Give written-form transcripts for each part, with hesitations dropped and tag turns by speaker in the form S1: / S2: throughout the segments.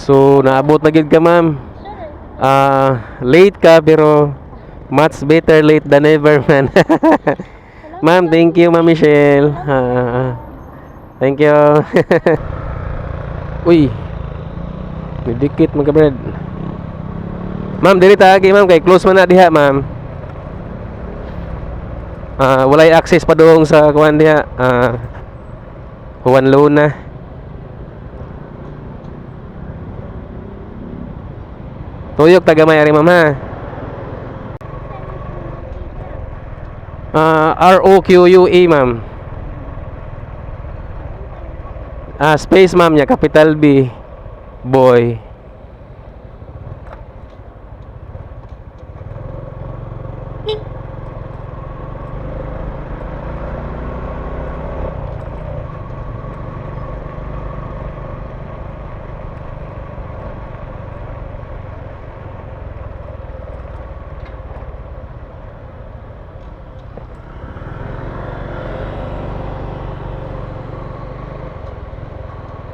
S1: So naabot na gid ka ma'am. Late ka pero much better late than never man. Ma'am, thank you Ma'am Michelle. Thank you. Uy, didikit mga brad. Ma'am, dili ta agi ma'am kay close man na diha ma'am. Walay access pa doong sa kuan diha. Juan Luna. Tuyok tagamay ari ma'am ha. ROQUE ma'am. Space ma'am nya capital B boy.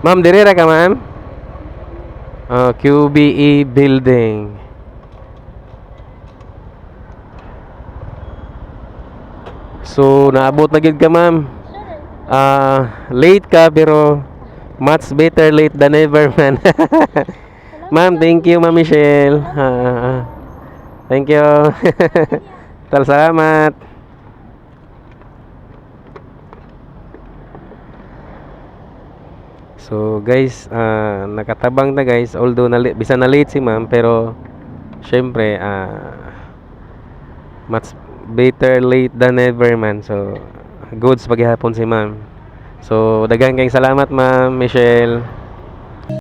S1: Ma'am, dirira ka ma'am? QBE building. So naabot na gid ka ma'am. Late ka pero much better late than never man. Ma'am, thank you Ma'am Michelle. Thank you. Salamat. So guys, nakatabang na guys, although bisa na late si ma'am pero syempre much better late than never man. So goods paghihapon si ma'am. So daghang kayong salamat Ma'am Michelle.